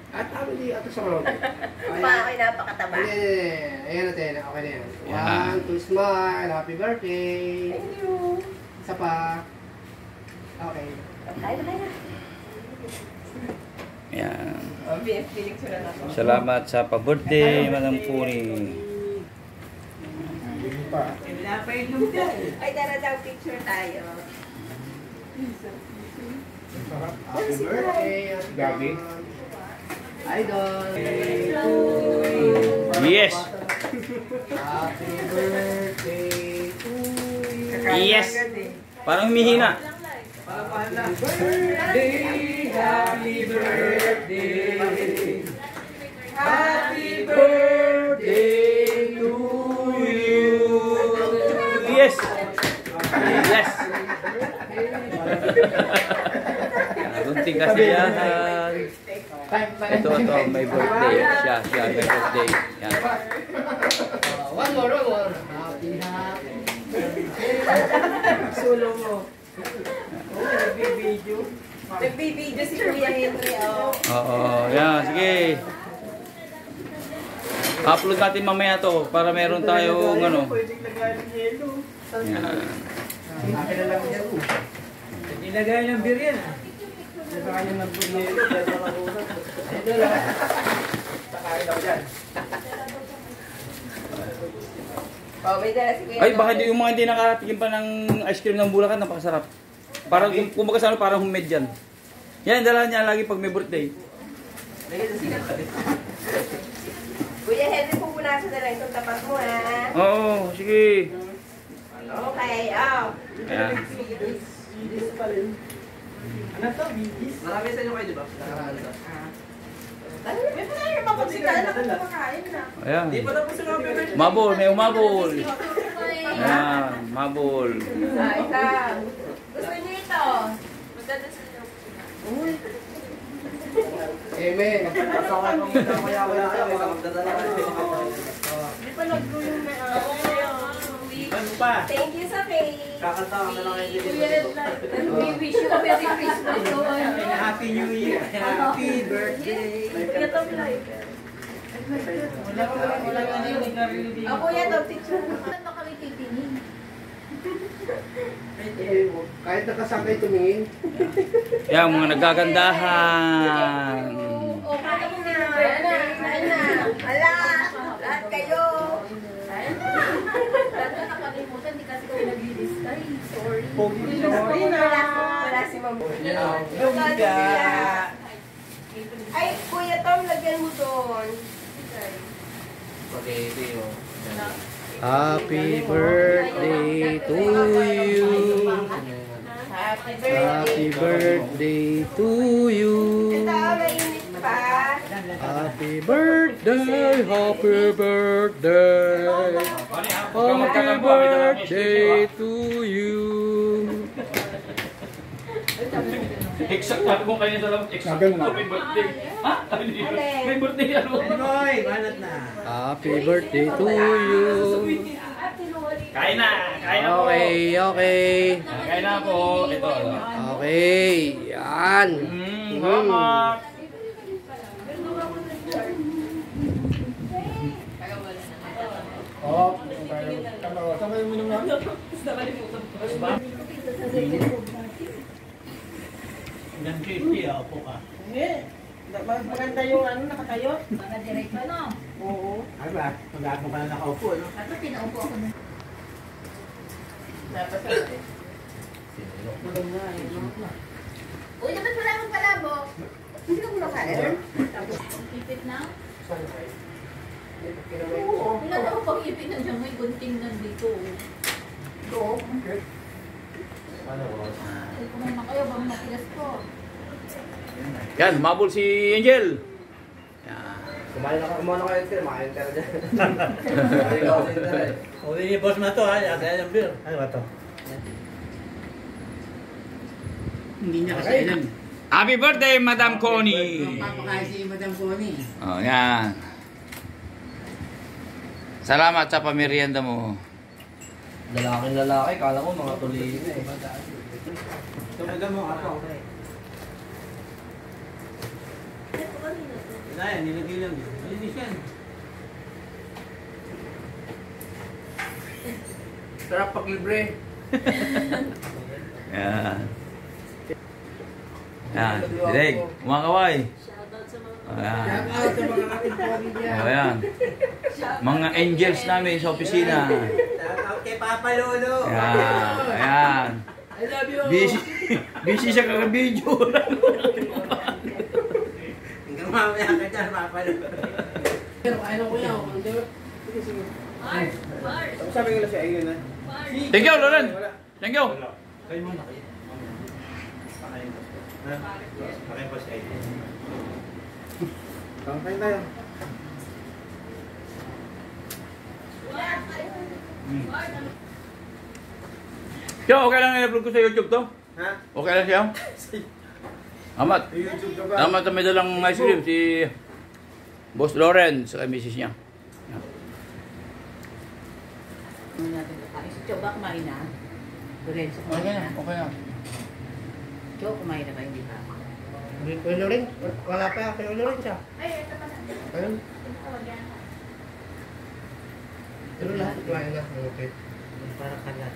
At ako di ato sa mga. Ako'y napakataba. Ayan natin. Okay na yan. 1, 2, smile. Happy birthday. Thank you. Isa pa. Okay. Kaya na. Yan. Picture na ako. Salamat sa pa-birthday, Madam Puni. Ay, tara daw, picture tayo. Happy birthday. Gabi. Idol. Yes. Happy birthday to you. Yes. Parang humihina. Happy birthday. Happy birthday. Happy birthday to you. Yes. Yes. Gunting kasi yan. Ito, may birthday. Siya, may birthday. Yan. One more. Happy. Solo mo. Nagbibideo si Kuya Henry, oh. Oo, yan. Sige. Upload natin mamaya to para meron tayong ano. Yan. Nilagay ng beer yan ah. Oh, may dala si Kuya. Ay, baka yung mga hindi nakatikim pa ng ice cream ng Bulacan, napakasarap. Parang kung magkasano, parang homemade yan. Yan, dala niya lagi pag may birthday. Kuya Henry, pupunasan na lang itong tapat mo, ha? Oo, sige. Okay, oh. Ayan. Ano to? Bigis? Marami sa inyo kayo, di ba? Ano, may pa tayo mapagsikaan na kung kumakain na. Ayan. Di pa tapos yung happy birthday. Mabol, may umabol. Ayan, mabol. Isa. Gusto niyo ito? Magdada sa inyo. Amen. Pagkakas ng kaya wala kayo, magdadala kayo. Hindi pa nag-grow yung may Ano pa? Thank you sa cake. Kakanta na lang kayo dito. We wish you a Merry Christmas. Happy New Year. Happy birthday. Kuya Tom live. Ako yan, Tom, picture. Saan ba kami titingin? Kahit nakasakay tumingin. Yan, mga nagagandahan. O, kaya mo na. Ala, lahat kayo. Lahat na nakalimutan, di kasi kayo nag-discay. Sorry. Sorry na. Wala si Ma'am. Ay, Kuya Tom, lagyan mo doon. Happy birthday to you. Happy birthday to you. Ito, mainit pa. Happy birthday, happy birthday. Happy birthday to you. Exact, sabi ko kayo nito lang, exact may birthday. Ha? May birthday ano? Noy, banat na. Happy birthday to you. Kain na po. Okay. Kain na po. Ito. Okay, yan. Salamat. Oh, Kamay mo naman. Hanggang 50, upo ka. Hindi. Maganda yung ano, nakatayo. Naka-direct pa, no? Oo. Ay ba? Mag-aano ka na nakaupo, no? At pinaupo ako na. Uy, dapat wala akong palabo. Hindi ka muna kain. Tapos, ipit na. Wala na ako pang ipit na dyan. May gunting nandito. Ito. Ay, kumain kayo. Bang matigas ko. Yan, mabul si Angel. Yan. kumain na kayo, Enter. Maka-enter dyan. Uli ni boss na to, ha? Kaya yung beer. Ano ba to? Hindi niya kasailan. Happy birthday, Madam Connie. Papakain si Madam Connie. Oh, yan. Salamat sa pamerienda mo. Lalaki, kala ko mga tuloy na eh. Tumaga mo ako. Wala yan, nilagay lang yun. Malinis yan. Sarap pag libre. Yan. Yan. Direk, kumakaway. Shoutout sa mga Ayan. Shout out sa mga ating pogi dyan. Ayan. Mga angels namin sa opisina. Shout out kay Papa Lolo. Ayan. Ayan. I love you. Busy siya kaka-video. Hanggang mamaya ka dyan, Papa Lolo. Pero kaya na kuya. Mars! Mars! Sabi ko lang siya, ayun na. Mars! Thank you, Loren. Thank you. Kayo muna kayo. Pakain pa. Ha? Pakain pa siya. Pakain tayo. Yo, okay lang i-upload ko sa YouTube to? Ha? Okay lang siya? Amat. YouTube ka ba? Amat na may dalang ice cream si Boss Loren sa misis niya. Ano natin kakain? Si Cho ba kumain na? Lorenzo kumain na? Okay na. Cho kumain na ba? Hindi pa. Kuya Loren. Wala pa. Kuya Loren siya. Ay, ito pa na. Ayun. Tinatawag yan. Pero lahat kumain na. Okay. Para kalat.